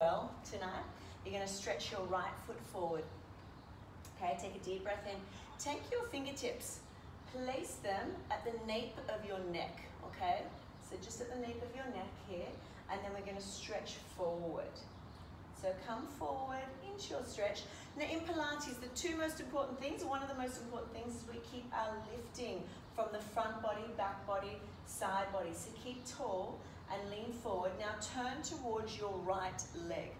well tonight. You're going to stretch your right foot forward. Okay, take a deep breath in. Take your fingertips, place them at the nape of your neck, okay? So just at the nape of your neck here, and then we're going to stretch forward. So come forward into your stretch. Now in Pilates, the two most important things, one of the most important things is we keep our lifting from the front body, back body, side body. So keep tall and lean forward. Now turn towards your right leg.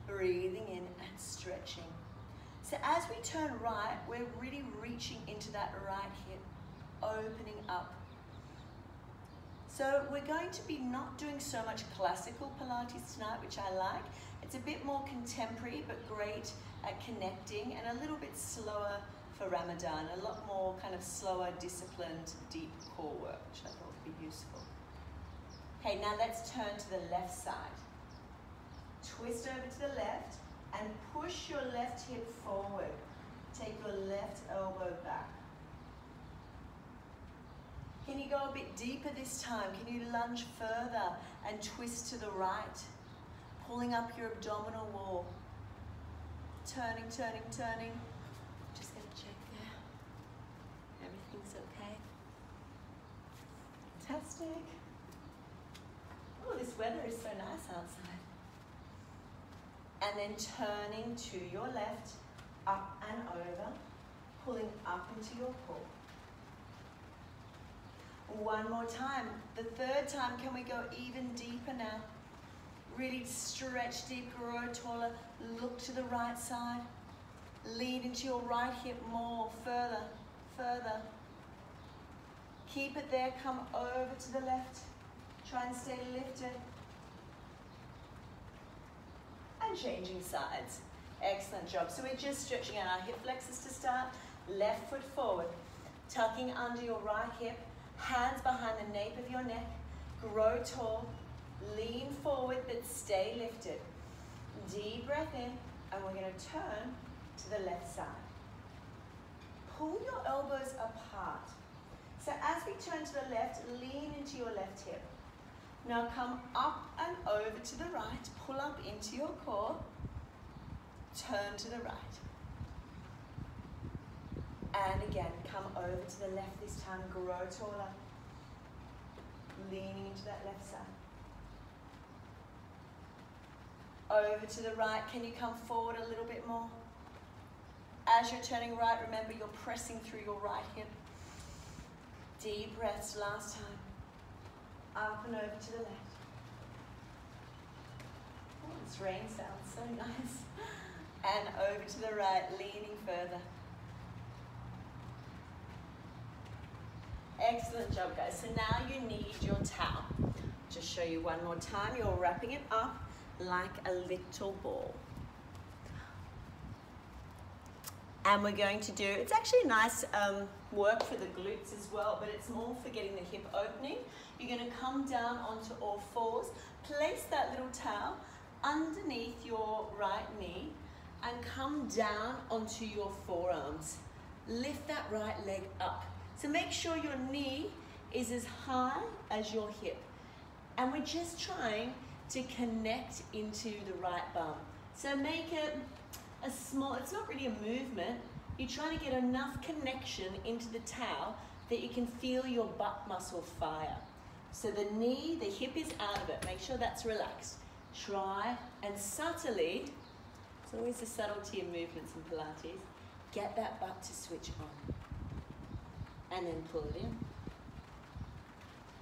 Breathing in and stretching. So as we turn right, we're really reaching into that right hip, opening up. So we're going to be not doing so much classical Pilates tonight, which I like. It's a bit more contemporary, but great at connecting, and a little bit slower for Ramadan, a lot more kind of slower, disciplined, deep core work, which I thought would be useful. Okay, now let's turn to the left side. Twist over to the left and push your left hip forward. Take your left elbow back. Can you go a bit deeper this time? Can you lunge further and twist to the right? Pulling up your abdominal wall. Turning, turning, turning. Just gonna check there. Everything's okay. Fantastic. Oh, this weather is so nice outside. And then turning to your left, up and over, pulling up into your core. One more time. The third time, can we go even deeper now? Really stretch deep, grow taller, look to the right side. Lean into your right hip more, further, further. Keep it there, come over to the left. Try and stay lifted. And changing sides. Excellent job. So we're just stretching out our hip flexors to start. Left foot forward. Tucking under your right hip. Hands behind the nape of your neck. Grow tall. Lean forward but stay lifted. Deep breath in. And we're going to turn to the left side. Pull your elbows apart. So as we turn to the left, lean into your left hip. Now come up and over to the right, pull up into your core, turn to the right. And again, come over to the left this time, grow taller, leaning into that left side. Over to the right, can you come forward a little bit more? As you're turning right, remember you're pressing through your right hip. Deep breaths, last time. Up and over to the left. Oh, this rain sounds so nice. And over to the right, leaning further. Excellent job, guys. So now you need your towel. Just show you one more time. You're wrapping it up like a little ball. And we're going to do, it's actually nice work for the glutes as well, but it's more for getting the hip opening. You're going to come down onto all fours, place that little towel underneath your right knee and come down onto your forearms. Lift that right leg up. So make sure your knee is as high as your hip. And we're just trying to connect into the right bum. So make it a small, it's not really a movement, you're trying to get enough connection into the towel that you can feel your butt muscle fire. So the knee, the hip is out of it, make sure that's relaxed. Try and subtly, it's always the subtlety of movements in Pilates, get that butt to switch on. And then pull it in.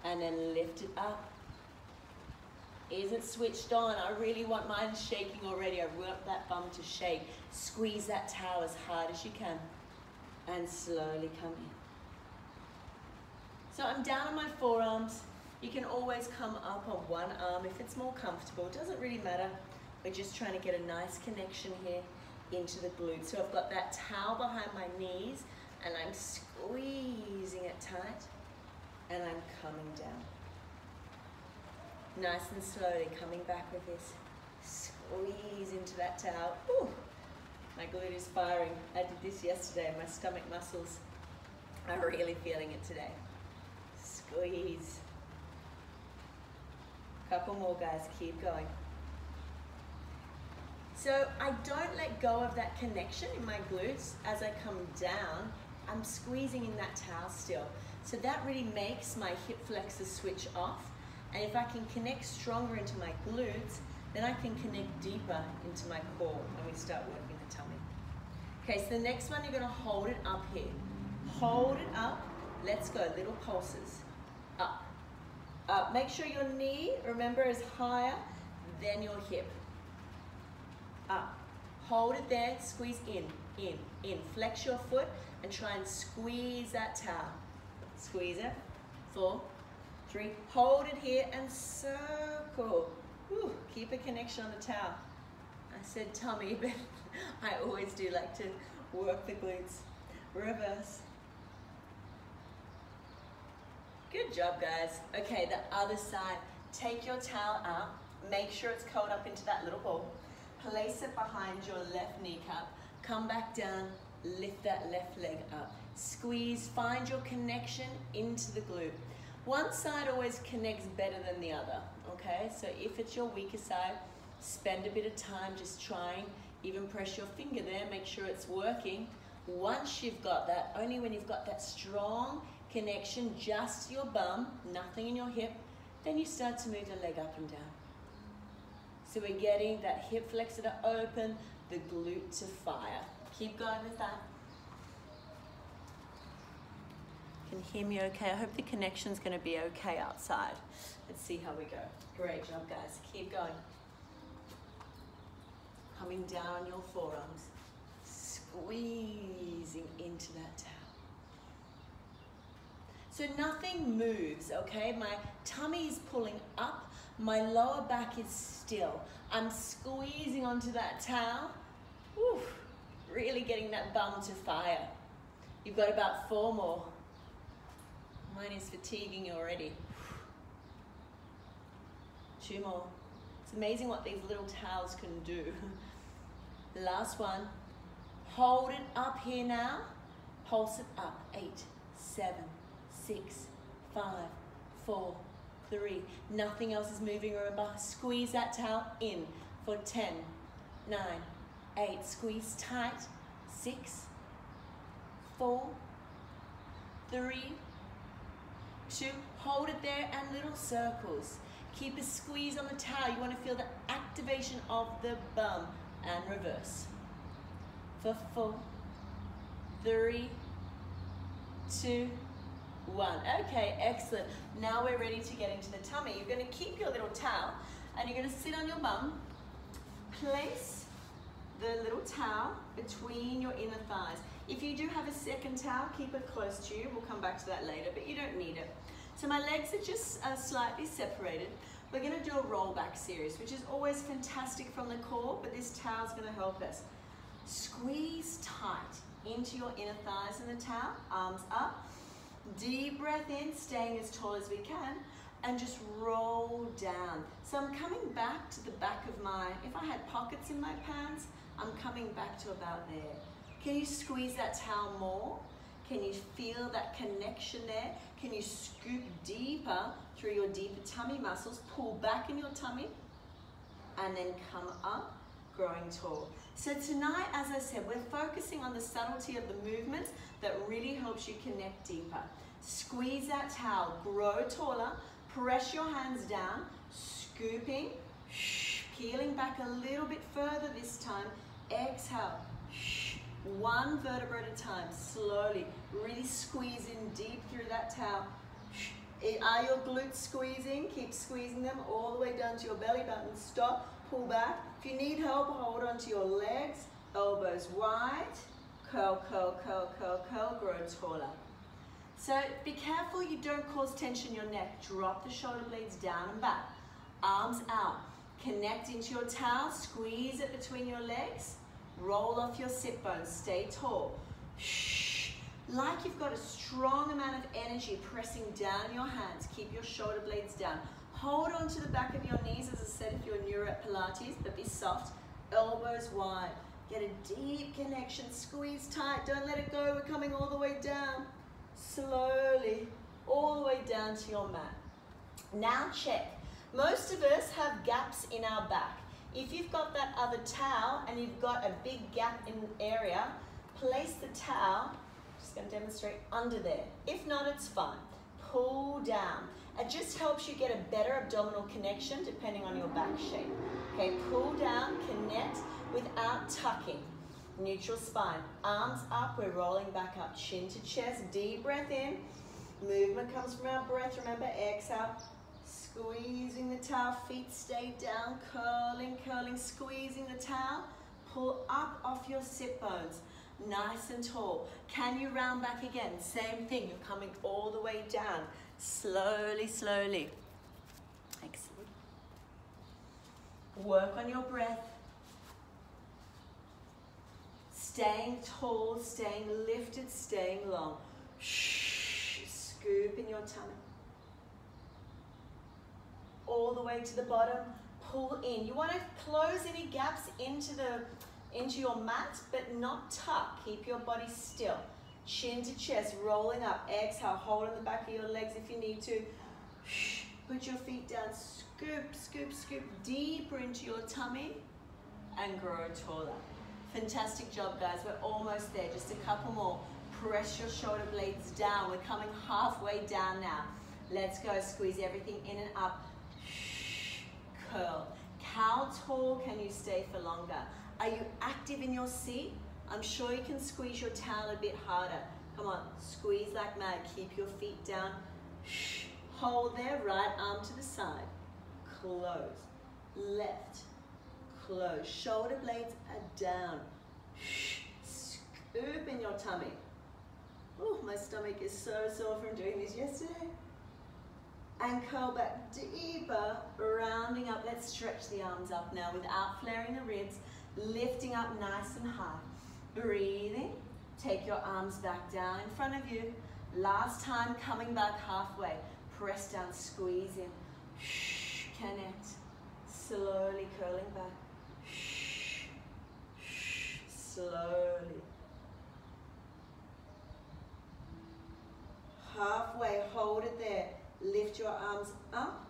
And then lift it up. Is it switched on? I really want mine shaking already. I want that bum to shake. Squeeze that towel as hard as you can. And slowly come in. So I'm down on my forearms. You can always come up on one arm if it's more comfortable. It doesn't really matter. We're just trying to get a nice connection here into the glutes. So I've got that towel behind my knees and I'm squeezing it tight and I'm coming down. Nice and slowly coming back with this. Squeeze into that towel. Ooh, my glute is firing. I did this yesterday. My stomach muscles are really feeling it today. Squeeze. Couple more, guys. Keep going. So I don't let go of that connection in my glutes. As I come down, I'm squeezing in that towel still. So that really makes my hip flexors switch off. And if I can connect stronger into my glutes, then I can connect deeper into my core when we start working the tummy. Okay, so the next one, you're gonna hold it up here. Hold it up, let's go, little pulses. Up, up. Make sure your knee, remember, is higher than your hip. Up, hold it there, squeeze in, in. Flex your foot and try and squeeze that towel. Squeeze it, 4, 3, hold it here and circle. Whew, keep a connection on the towel. I said tummy, but I always do like to work the glutes. Reverse. Good job, guys. Okay, the other side. Take your towel out. Make sure it's curled up into that little ball. Place it behind your left kneecap. Come back down, lift that left leg up. Squeeze, find your connection into the glute. One side always connects better than the other, okay? So if it's your weaker side, spend a bit of time just trying, even press your finger there, make sure it's working. Once you've got that, only when you've got that strong connection, just your bum, nothing in your hip, then you start to move the leg up and down. So we're getting that hip flexor to open, the glute to fire. Keep going with that. Can hear me okay? I hope the connection's gonna be okay outside. Let's see how we go. Great job, guys. Keep going. Coming down your forearms. Squeezing into that towel. So nothing moves, okay? My tummy is pulling up. My lower back is still. I'm squeezing onto that towel. Whew, really getting that bum to fire. You've got about 4 more. Mine is fatiguing you already. 2 more. It's amazing what these little towels can do. The last one. Hold it up here now. Pulse it up. 8, 7, 6, 5, 4, 3. Nothing else is moving, remember. Squeeze that towel in for 10, 9, 8. Squeeze tight. 6, 4, 3, 2. Hold it there and little circles. Keep a squeeze on the towel. You want to feel the activation of the bum and reverse. For 4, 3, 2, 1. Okay, excellent. Now we're ready to get into the tummy. You're going to keep your little towel and you're going to sit on your bum. Place the little towel between your inner thighs. If you do have a second towel, keep it close to you. We'll come back to that later, but you don't need it. So my legs are just slightly separated. We're going to do a roll back series, which is always fantastic from the core, but this towel is going to help us. Squeeze tight into your inner thighs in the towel, arms up. Deep breath in, staying as tall as we can, and just roll down. So I'm coming back to the back of my, if I had pockets in my pants, I'm coming back to about there. Can you squeeze that towel more? Can you feel that connection there? Can you scoop deeper through your deeper tummy muscles? Pull back in your tummy and then come up, growing tall. So tonight, as I said, we're focusing on the subtlety of the movements that really helps you connect deeper. Squeeze that towel, grow taller, press your hands down, scooping, peeling back a little bit further this time. Exhale. 1 vertebra at a time, slowly. Really squeeze in deep through that towel. Are your glutes squeezing? Keep squeezing them all the way down to your belly button. Stop, pull back. If you need help, hold onto your legs, elbows wide. Curl, curl, curl, curl, curl, grow taller. So be careful you don't cause tension in your neck. Drop the shoulder blades down and back. Arms out. Connect into your towel, squeeze it between your legs. Roll off your sit bones, stay tall. Shh. Like you've got a strong amount of energy pressing down your hands. Keep your shoulder blades down. Hold on to the back of your knees, as I said, if you're newer at Pilates, but be soft. Elbows wide. Get a deep connection, squeeze tight, don't let it go. We're coming all the way down. Slowly, all the way down to your mat. Now check. Most of us have gaps in our back. If you've got that other towel and you've got a big gap in the area, place the towel, just going to demonstrate, under there. If not, it's fine. Pull down. It just helps you get a better abdominal connection depending on your back shape. Okay, pull down, connect without tucking. Neutral spine, arms up, we're rolling back up, chin to chest, deep breath in. Movement comes from our breath, remember, exhale. Squeezing the towel, feet stay down, curling, curling, squeezing the towel. Pull up off your sit bones, nice and tall. Can you round back again? Same thing, you're coming all the way down. Slowly, slowly. Excellent. Work on your breath. Staying tall, staying lifted, staying long. Shh, scoop in your tummy. All the way to the bottom, pull in. You want to close any gaps into your mat, but not tuck. Keep your body still. Chin to chest, rolling up. Exhale, hold on the back of your legs if you need to. Shh. Put your feet down, scoop, scoop, scoop deeper into your tummy and grow taller. Fantastic job, guys. We're almost there. Just a couple more. Press your shoulder blades down. We're coming halfway down now. Let's go. Squeeze everything in and up. Curl. How tall can you stay for longer? Are you active in your seat? I'm sure you can squeeze your towel a bit harder. Come on, squeeze like mad. Keep your feet down. Hold there, right arm to the side. Close. Left. Close. Shoulder blades are down. Scoop in your tummy. Oh, my stomach is so sore from doing this yesterday. And curl back deeper, rounding up. Let's stretch the arms up now without flaring the ribs. Lifting up nice and high. Breathing. Take your arms back down in front of you. Last time, coming back halfway. Press down, squeeze in. Connect. Slowly curling back. Slowly. Halfway, hold it there. Lift your arms up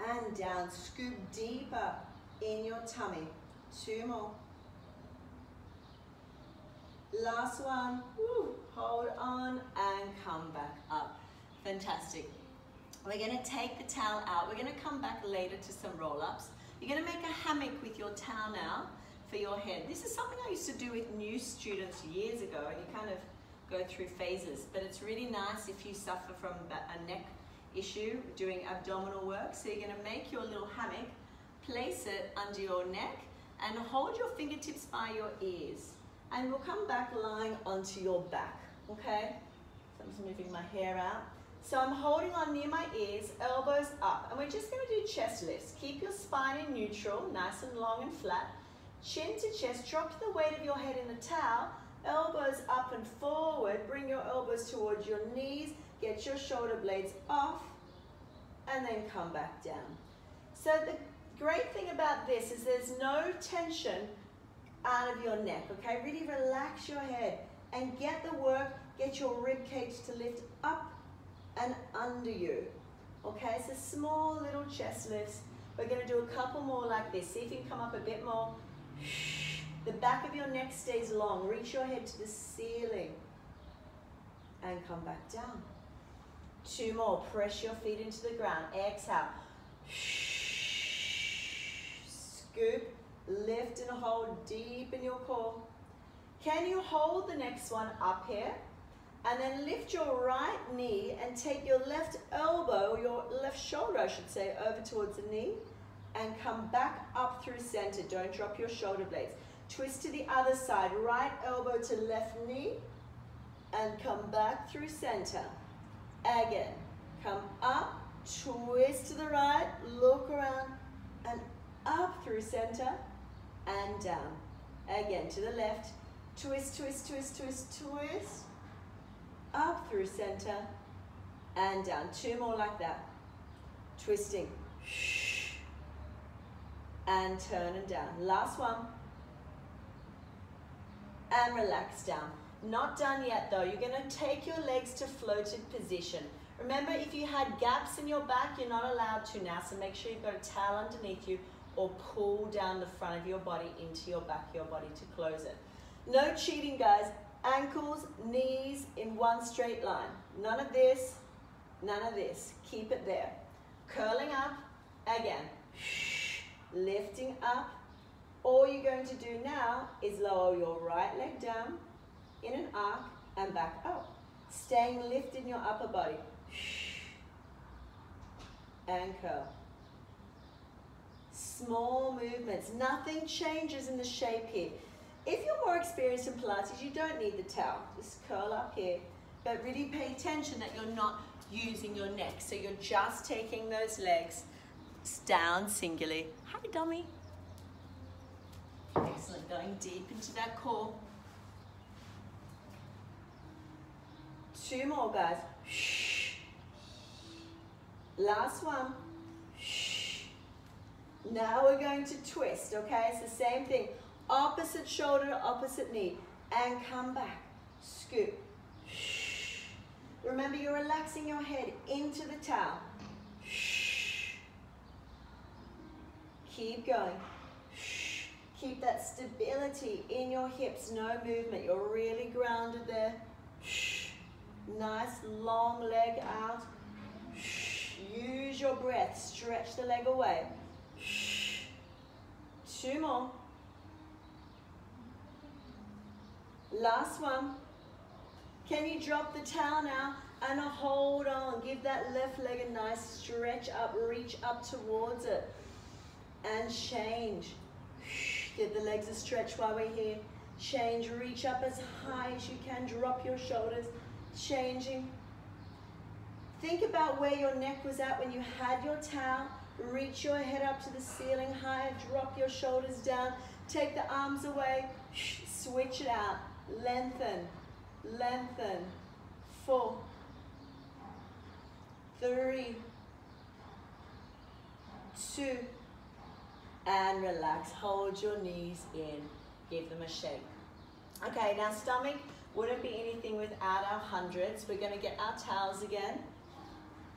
and down. Scoop deeper in your tummy. 2 more. Last one. Woo. Hold on and come back up. Fantastic. We're going to take the towel out. We're going to come back later to some roll-ups. You're going to make a hammock with your towel now for your head. This is something I used to do with new students years ago, and you kind of go through phases, but it's really nice if you suffer from a neck issue doing abdominal work. So you're going to make your little hammock, place it under your neck, and hold your fingertips by your ears. And we'll come back lying onto your back, okay? So I'm just moving my hair out. So I'm holding on near my ears, elbows up, and we're just going to do chest lifts. Keep your spine in neutral, nice and long and flat. Chin to chest, drop the weight of your head in the towel, elbows up and forward, bring your elbows towards your knees, get your shoulder blades off, and then come back down. So the great thing about this is there's no tension out of your neck, okay? Really relax your head and get the work, get your rib cage to lift up and under you, okay? So small little chest lifts. We're gonna do a couple more like this. See if you can come up a bit more. The back of your neck stays long. Reach your head to the ceiling and come back down. 2 more. Press your feet into the ground. Exhale. Scoop, lift and hold deep in your core. Can you hold the next one up here? And then lift your right knee and take your left elbow, your left shoulder I should say, over towards the knee and come back up through center. Don't drop your shoulder blades. Twist to the other side, right elbow to left knee and come back through center. Again, come up, twist to the right, look around and up through center and down. Again, to the left, twist, twist, twist, twist, twist, up through center and down. 2 more like that. Twisting and turn and down. Last one. And relax down. Not done yet though. You're going to take your legs to floated position. Remember, if you had gaps in your back, you're not allowed to now, so make sure you've got a towel underneath you or pull down the front of your body into your back of your body to close it. No cheating, guys. Ankles, knees in one straight line. None of this, none of this. Keep it there. Curling up, again. Lifting up. All you're going to do now is lower your right leg down in an arc and back up. Staying lifted in your upper body. And curl. Small movements. Nothing changes in the shape here. If you're more experienced in Pilates, you don't need the towel. Just curl up here. But really pay attention that you're not using your neck. So you're just taking those legs down singularly. Hi, dummy. Excellent. Going deep into that core. 2 more, guys. Last one. Now we're going to twist, okay? It's the same thing. Opposite shoulder, opposite knee. And come back. Scoop. Remember, you're relaxing your head into the towel. Keep going. Keep that stability in your hips. No movement. You're really grounded there. Nice long leg out. Use your breath. Stretch the leg away. 2 more. Last one. Can you drop the towel now and hold on? Give that left leg a nice stretch up. Reach up towards it. And change. Give the legs a stretch while we're here. Change. Reach up as high as you can. Drop your shoulders. Changing. Think about where your neck was at when you had your towel. Reach your head up to the ceiling higher. Drop your shoulders down. Take the arms away. Switch it out. Lengthen. Lengthen. 4. 3. 2. And relax. Hold your knees in. Give them a shake. Okay, now stomach wouldn't be anything without our hundreds. We're going to get our towels again.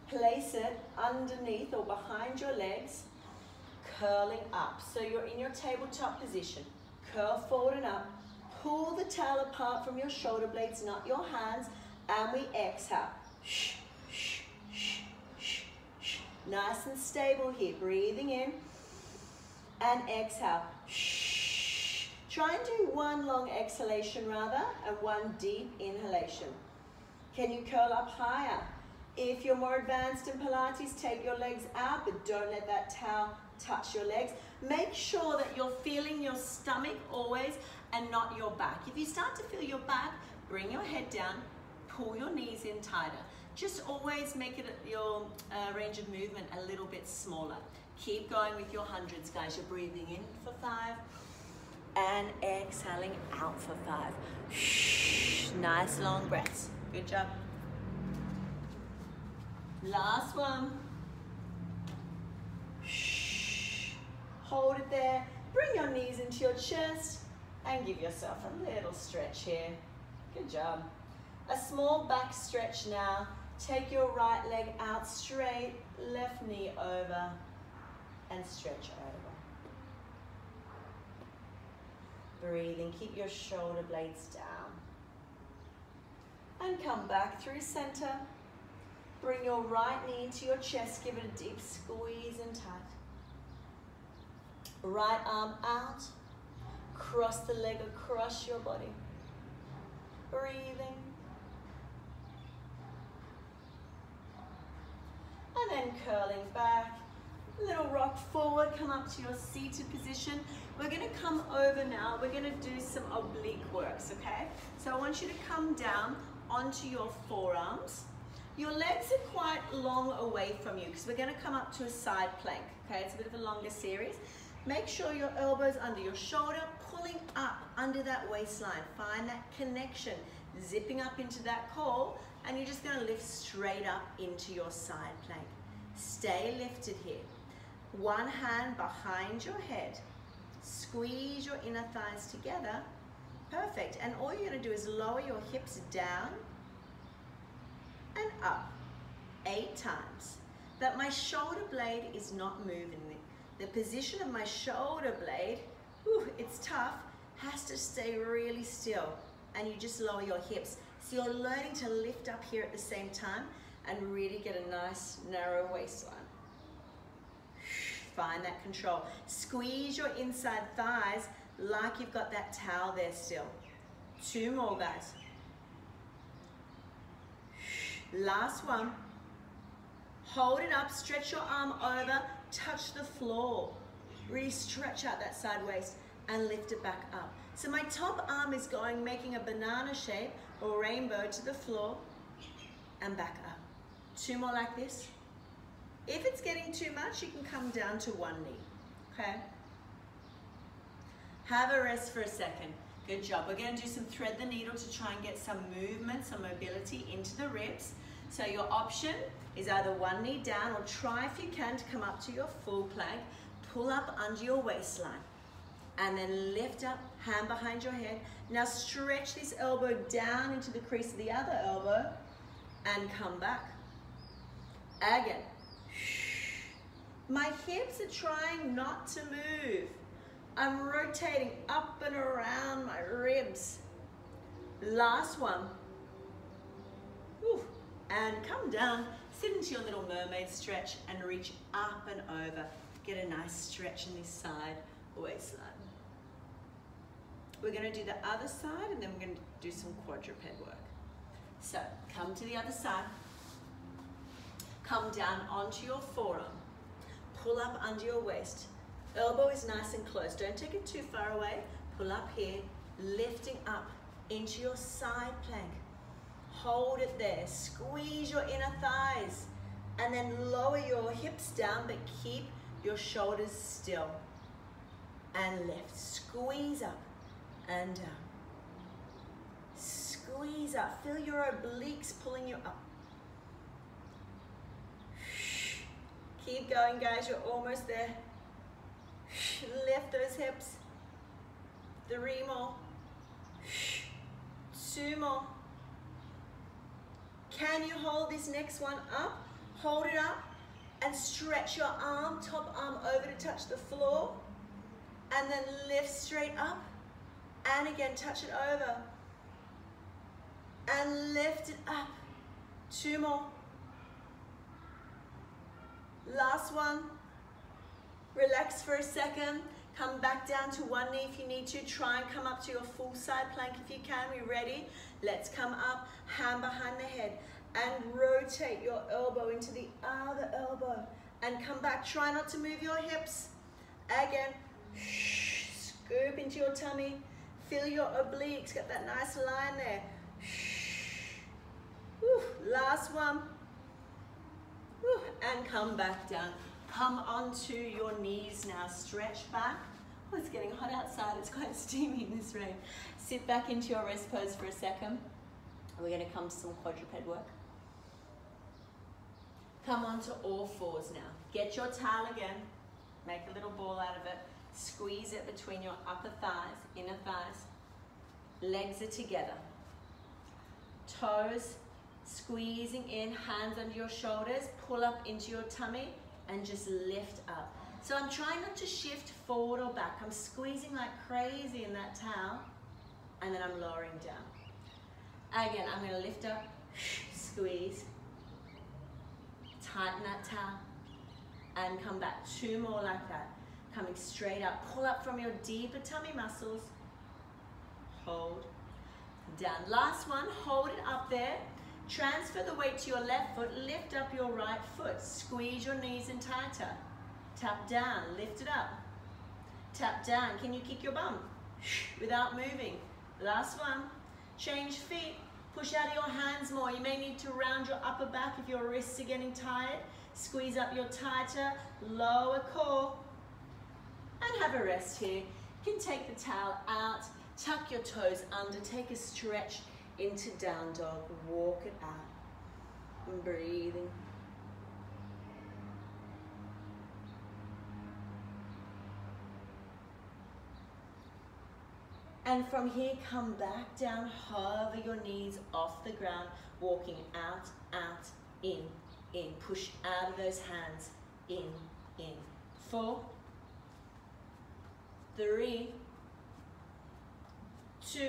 Place it underneath or behind your legs, curling up. So you're in your tabletop position. Curl forward and up. Pull the towel apart from your shoulder blades, not your hands, and we exhale. Nice and stable here. Breathing in and exhale. Try and do 1 long exhalation rather, and 1 deep inhalation. Can you curl up higher? If you're more advanced in Pilates, take your legs out, but don't let that towel touch your legs. Make sure that you're feeling your stomach always and not your back. If you start to feel your back, bring your head down, pull your knees in tighter. Just always make it your range of movement a little bit smaller. Keep going with your hundreds, guys. You're breathing in for 5 and exhaling out for 5. Nice long breaths. Good job. Last one. Hold it there. Bring your knees into your chest and give yourself a little stretch here. Good job. A small back stretch now. Take your right leg out straight, left knee over, and stretch over. Breathing, keep your shoulder blades down. And come back through center. Bring your right knee into your chest, give it a deep squeeze and tight. Right arm out, cross the leg across your body. Breathing. And then curling back, little rock forward, come up to your seated position. We're gonna come over now, we're gonna do some oblique works, okay? So I want you to come down onto your forearms. Your legs are quite long away from you because we're gonna come up to a side plank, okay? It's a bit of a longer series. Make sure your elbow's under your shoulder, pulling up under that waistline. Find that connection, zipping up into that core, and you're just gonna lift straight up into your side plank. Stay lifted here. One hand behind your head. Squeeze your inner thighs together. Perfect. And all you're gonna do is lower your hips down and up 8 times. That my shoulder blade is not moving. the position of my shoulder blade, whew, it's tough, has to stay really still. And you just lower your hips. So you're learning to lift up here at the same time and really get a nice narrow waistline. Find that control. Squeeze your inside thighs like you've got that towel there still. 2 more, guys. Last one. Hold it up, stretch your arm over, touch the floor. Really stretch out that side waist and lift it back up. So my top arm is going, making a banana shape or rainbow to the floor and back up. 2 more like this. If it's getting too much, you can come down to 1 knee, okay? Have a rest for a second. Good job. We're going to do some thread the needle to try and get some movement, some mobility into the ribs. So your option is either 1 knee down or try if you can to come up to your full plank. Pull up under your waistline and then lift up, hand behind your head. Now stretch this elbow down into the crease of the other elbow and come back. Again. My hips are trying not to move. I'm rotating up and around my ribs. Last one. Whew. And come down, sit into your little mermaid stretch and reach up and over. Get a nice stretch in this side waistline. We're going to do the other side and then we're going to do some quadruped work. So come to the other side. Come down onto your forearm. Pull up under your waist. Elbow is nice and close. Don't take it too far away. Pull up here, lifting up into your side plank. Hold it there. Squeeze your inner thighs and then lower your hips down, but keep your shoulders still. And lift. Squeeze up and down. Squeeze up. Feel your obliques pulling you up. Keep going, guys. You're almost there. Lift those hips. 3 more. 2 more. Can you hold this next one up? Hold it up and stretch your arm, top arm over to touch the floor. And then lift straight up. And again, touch it over. And lift it up. 2 more. Last one. Relax for a second. Come back down to 1 knee if you need to. Try and come up to your full side plank if you can. We ready? Let's come up, hand behind the head, and rotate your elbow into the other elbow. And come back. Try not to move your hips. Again. Scoop into your tummy. Feel your obliques. Got that nice line there. Whew. Last one. Whew. And come back down. Come onto your knees now. Stretch back. Oh, it's getting hot outside. It's quite steamy in this rain. Sit back into your rest pose for a second. We're going to come to some quadruped work. Come onto all fours now. Get your towel again. Make a little ball out of it. Squeeze it between your upper thighs, inner thighs. Legs are together. Toes squeezing in, hands under your shoulders. Pull up into your tummy and just lift up. So I'm trying not to shift forward or back. I'm squeezing like crazy in that towel and then I'm lowering down. Again, I'm going to lift up, squeeze, tighten that towel and come back. 2 more like that. Coming straight up. Pull up from your deeper tummy muscles. Hold. Down. Last one. Hold it up there. Transfer the weight to your left foot. Lift up your right foot. Squeeze your knees in tighter. Tap down. Lift it up. Tap down. Can you kick your bum without moving? Last one. Change feet. Push out your hands more. You may need to round your upper back if your wrists are getting tired. Squeeze up your tighter, lower core. And have a rest here. You can take the towel out, tuck your toes under, take a stretch into down dog, walk it out, and breathing. And from here, come back down, hover your knees off the ground, walking out, out, in. Push out of those hands, in. 4, 3, 2,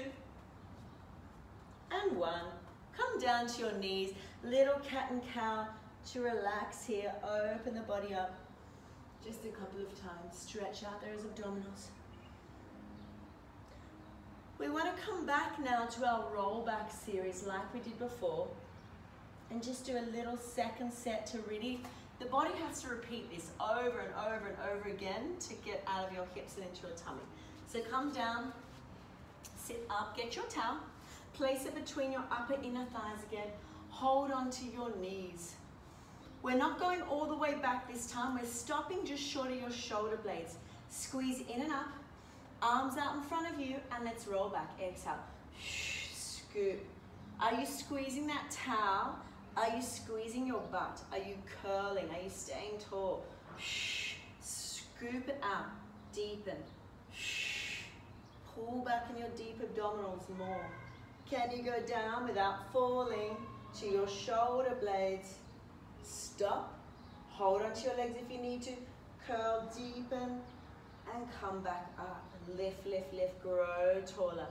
and 1. Come down to your knees, little cat and cow to relax here. Open the body up just a couple of times. Stretch out those abdominals. We want to come back now to our roll back series like we did before and just do a little second set to really, the body has to repeat this over and over and over again to get out of your hips and into your tummy. So come down, sit up, get your towel, place it between your upper inner thighs again, hold on to your knees. We're not going all the way back this time, we're stopping just short of your shoulder blades. Squeeze in and up, arms out in front of you, and let's roll back. Exhale, scoop. Are you squeezing that towel? Are you squeezing your butt? Are you curling? Are you staying tall? Scoop it out, deepen. Pull back in your deep abdominals more. Can you go down without falling to your shoulder blades? Stop, hold onto your legs if you need to, curl, deepen, and come back up. Lift, lift, lift, grow taller.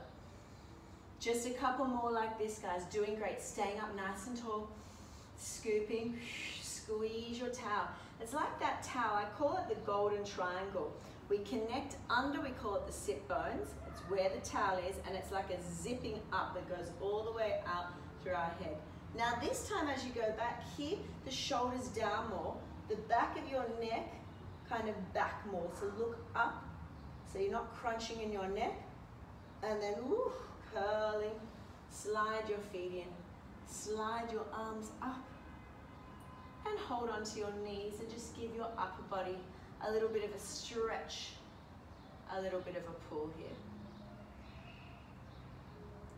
Just a couple more like this, guys. Doing great, staying up nice and tall. Scooping, squeeze your towel. It's like that towel, I call it the golden triangle. We connect under, we call it the sit bones. It's where the towel is, and it's like a zipping up that goes all the way out through our head. Now this time as you go back here, the shoulders down more, the back of your neck kind of back more. So look up, so you're not crunching in your neck. And then woo, curling, slide your feet in, slide your arms up, and hold on to your knees and just give your upper body a little bit of a stretch, a little bit of a pull here.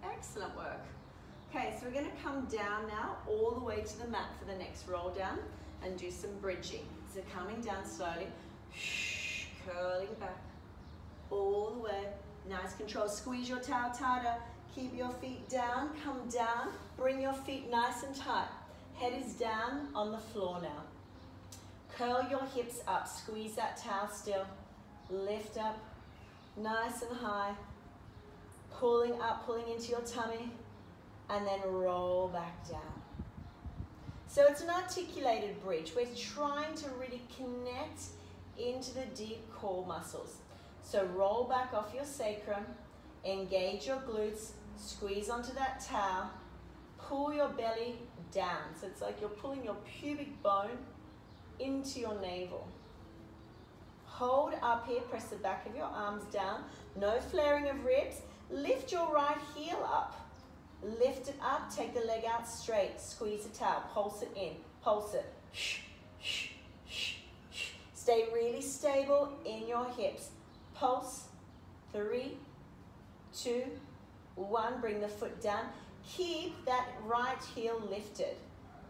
Excellent work. Okay, so we're going to come down now all the way to the mat for the next roll down and do some bridging. So coming down slowly, curling back all the way. Nice control. Squeeze your towel tighter. Keep your feet down. Come down. Bring your feet nice and tight. Head is down on the floor now. Curl your hips up. Squeeze that towel still. Lift up. Nice and high. Pulling up, pulling into your tummy. And then roll back down. So it's an articulated bridge. We're trying to really connect into the deep core muscles. So roll back off your sacrum, engage your glutes, squeeze onto that towel, pull your belly down. So it's like you're pulling your pubic bone into your navel. Hold up here, press the back of your arms down, no flaring of ribs. Lift your right heel up. Lift it up, take the leg out straight, squeeze the towel, pulse it in, pulse it. Stay really stable in your hips. Pulse, 3, 2, 1, bring the foot down. Keep that right heel lifted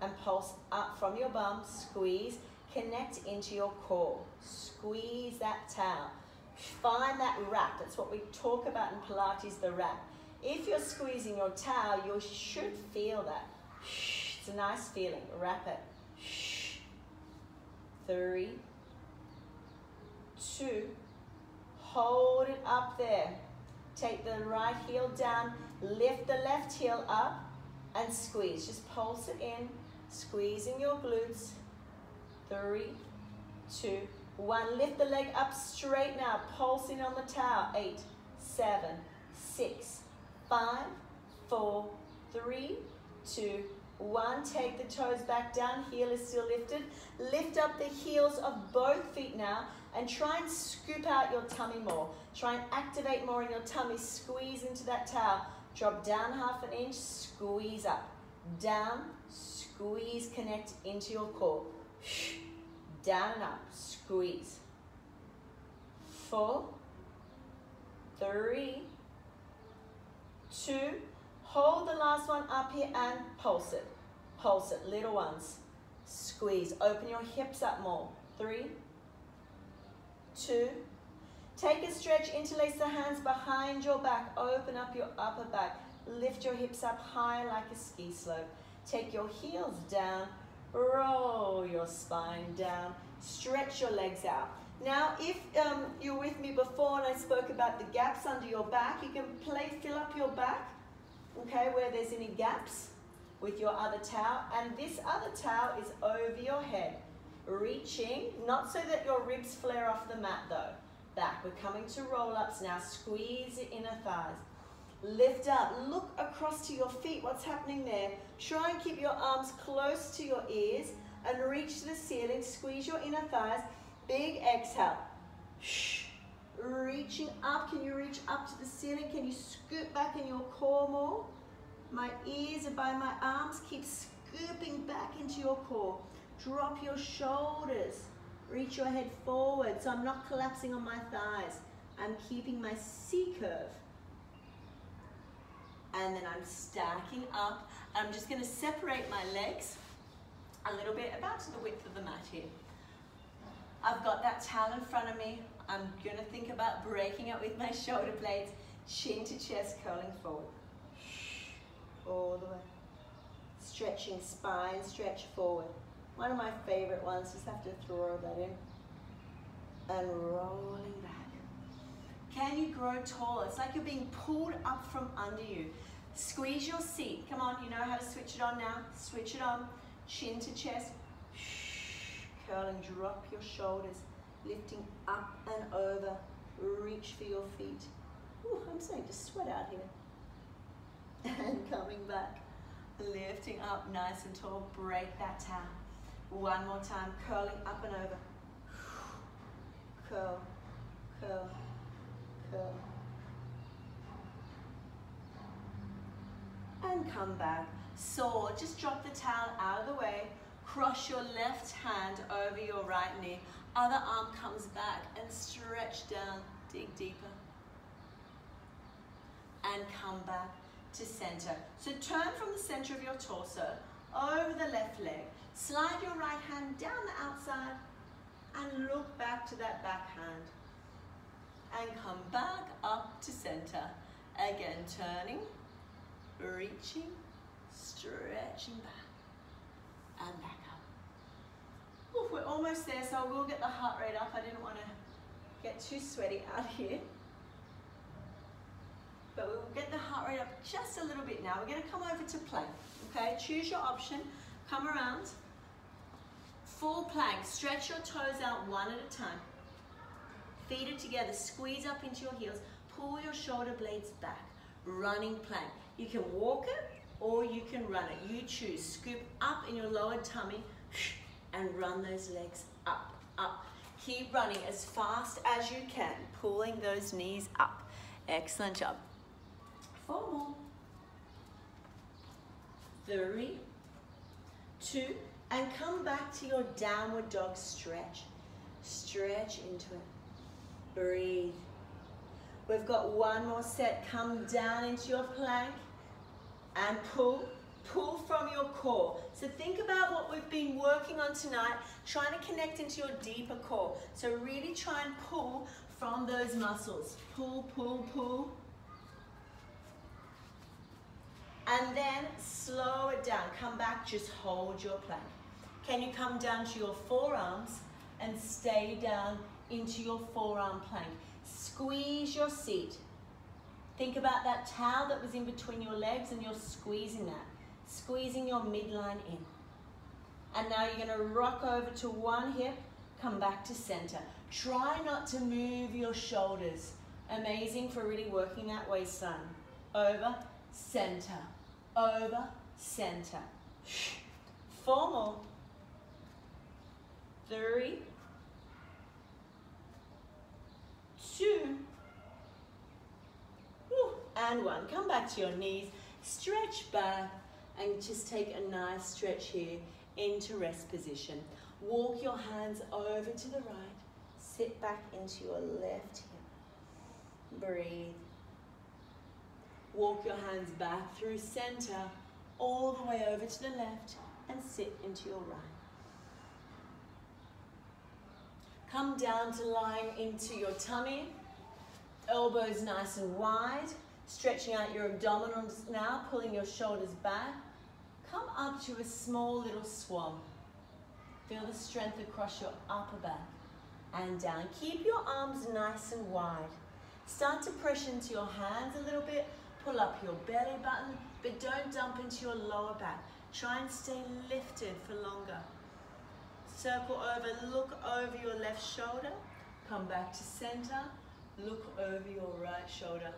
and pulse up from your bum, squeeze, connect into your core. Squeeze that towel. Find that wrap, that's what we talk about in Pilates, the wrap. If you're squeezing your towel, you should feel that. It's a nice feeling. Wrap it. 3, 2, hold it up there. Take the right heel down, lift the left heel up, and squeeze. Just pulse it in, squeezing your glutes. 3, 2, 1. Lift the leg up straight now, pulsing on the towel. 8, 7, 6, 5, 4, 3, 2, 1. Take the toes back down, heel is still lifted. Lift up the heels of both feet now and try and scoop out your tummy more. Try and activate more in your tummy. Squeeze into that towel. Drop down 1/2 inch, squeeze up. Down, squeeze, connect into your core. Down and up, squeeze. 4, 3, 2, hold the last one up here and pulse it. Pulse it, little ones. Squeeze, open your hips up more. 3, 2, take a stretch, interlace the hands behind your back, open up your upper back, lift your hips up high like a ski slope. Take your heels down, roll your spine down, stretch your legs out. Now, if you're with me before and I spoke about the gaps under your back, you can fill up your back, okay, where there's any gaps with your other towel. And this other towel is over your head, reaching, not so that your ribs flare off the mat though. Back, we're coming to roll-ups now. Squeeze your inner thighs. Lift up, look across to your feet, what's happening there. Try and keep your arms close to your ears and reach to the ceiling. Squeeze your inner thighs. Big exhale. Shh. Reaching up. Can you reach up to the ceiling? Can you scoop back in your core more? My ears are by my arms. Keep scooping back into your core. Drop your shoulders. Reach your head forward so I'm not collapsing on my thighs. I'm keeping my C curve. And then I'm stacking up. I'm just going to separate my legs a little bit, about to the width of the mat here. I've got that towel in front of me. I'm going to think about breaking it with my shoulder blades, chin to chest, curling forward. All the way. Stretching spine, stretch forward. One of my favorite ones, just have to throw that in. And rolling back. Can you grow tall? It's like you're being pulled up from under you. Squeeze your seat. Come on, you know how to switch it on now. Switch it on. Chin to chest. Curling, drop your shoulders. Lifting up and over. Reach for your feet. Ooh, I'm starting to sweat out here. And coming back. Lifting up nice and tall. Break that towel. One more time. Curling up and over. Curl, curl, curl. And come back. So just drop the towel out of the way. Cross your left hand over your right knee. Other arm comes back and stretch down. Dig deeper. And come back to center. So turn from the center of your torso over the left leg. Slide your right hand down the outside and look back to that back hand. And come back up to center. Again, turning, reaching, stretching back, and back up. Ooh, we're almost there, so I will get the heart rate up. I didn't want to get too sweaty out here. But we will get the heart rate up just a little bit now. We're going to come over to plank, okay? Choose your option, come around. Full plank, stretch your toes out one at a time. Feet are together, squeeze up into your heels, pull your shoulder blades back. Running plank. You can walk it or you can run it. You choose. Scoop up in your lower tummy and run those legs up, up. Keep running as fast as you can, pulling those knees up. Excellent job. 4 more. 3, 2, and come back to your downward dog stretch. Stretch into it. Breathe. We've got one more set. Come down into your plank and pull. Pull from your core. So think about what we've been working on tonight, trying to connect into your deeper core. So really try and pull from those muscles. Pull, pull, pull. And then slow it down. Come back, just hold your plank. Can you come down to your forearms and stay down into your forearm plank? Squeeze your seat. Think about that towel that was in between your legs and you're squeezing that. Squeezing your midline in. And now you're going to rock over to one hip, come back to center. Try not to move your shoulders. Amazing for really working that waistline. Over, center. Over, center. 4 more. 3, 2, and 1. Come back to your knees, stretch back, and just take a nice stretch here into rest position. Walk your hands over to the right, sit back into your left hip. Breathe. Walk your hands back through center, all the way over to the left, and sit into your right. Come down to lying into your tummy, elbows nice and wide, stretching out your abdominals now, pulling your shoulders back. Come up to a small little swan. Feel the strength across your upper back. and down. Keep your arms nice and wide. Start to press into your hands a little bit. Pull up your belly button, but don't dump into your lower back. Try and stay lifted for longer. Circle over, look over your left shoulder. Come back to center. Look over your right shoulder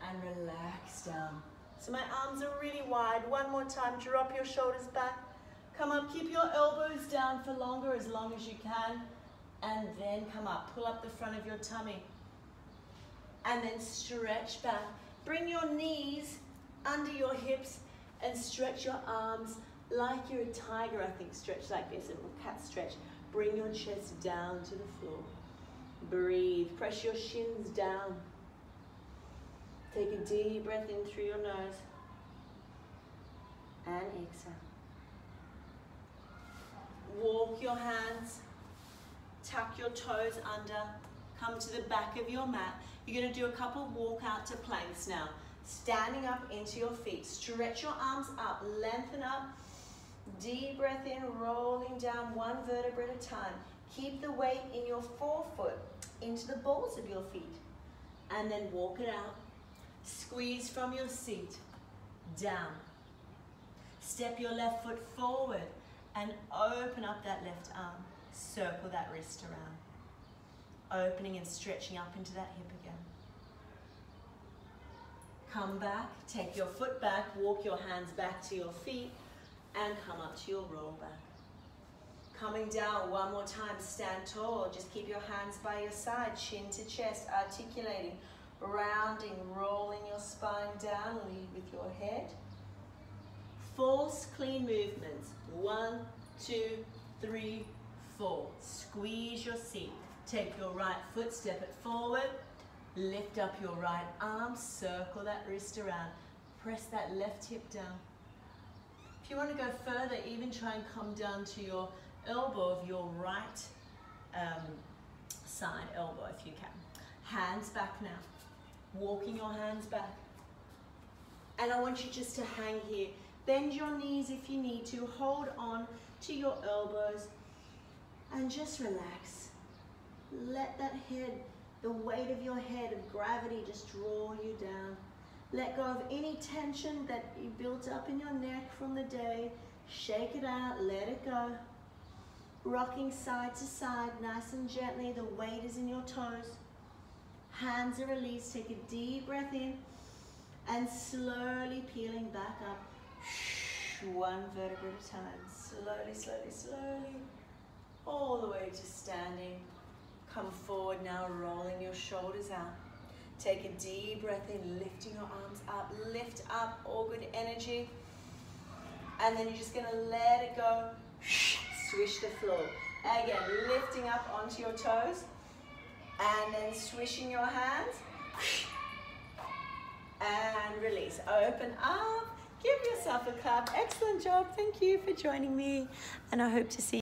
and relax down. So my arms are really wide. One more time, drop your shoulders back. Come up, keep your elbows down for longer, as long as you can. And then come up, pull up the front of your tummy. And then stretch back. Bring your knees under your hips and stretch your arms like you're a tiger, I think. Stretch like this, a little cat stretch. Bring your chest down to the floor. Breathe, press your shins down. Take a deep breath in through your nose. And exhale. Walk your hands, tuck your toes under, come to the back of your mat. You're going to do a couple walk out to planks now. Standing up into your feet. Stretch your arms up, lengthen up. Deep breath in, rolling down one vertebra at a time. Keep the weight in your forefoot into the balls of your feet. And then walk it out. Squeeze from your seat, down. Step your left foot forward and open up that left arm. Circle that wrist around. Opening and stretching up into that hip again. Come back, take your foot back, walk your hands back to your feet, and come up to your roll back. Coming down one more time, stand tall. Just keep your hands by your side, chin to chest, articulating, rounding, rolling your spine down. Lead with your head. False clean movements. 1, 2, 3, 4. Squeeze your seat. Take your right foot, step it forward. Lift up your right arm, circle that wrist around. Press that left hip down. If you want to go further, even try and come down to your elbow of your right side elbow if you can. Hands back now. Walking your hands back. And I want you just to hang here. Bend your knees if you need to. Hold on to your elbows and just relax. Let that head, the weight of your head of gravity, just draw you down. Let go of any tension that you built up in your neck from the day. Shake it out, let it go. Rocking side to side, nice and gently. The weight is in your toes. Hands are released. Take a deep breath in and slowly peeling back up. One vertebra at a time. Slowly, slowly, slowly. All the way to standing. Come forward now, rolling your shoulders out. Take a deep breath in, lifting your arms up. Lift up, all good energy. And then you're just going to let it go. Swish the floor. Again, lifting up onto your toes. And then swishing your hands. And release. Open up. Give yourself a clap. Excellent job. Thank you for joining me. And I hope to see you.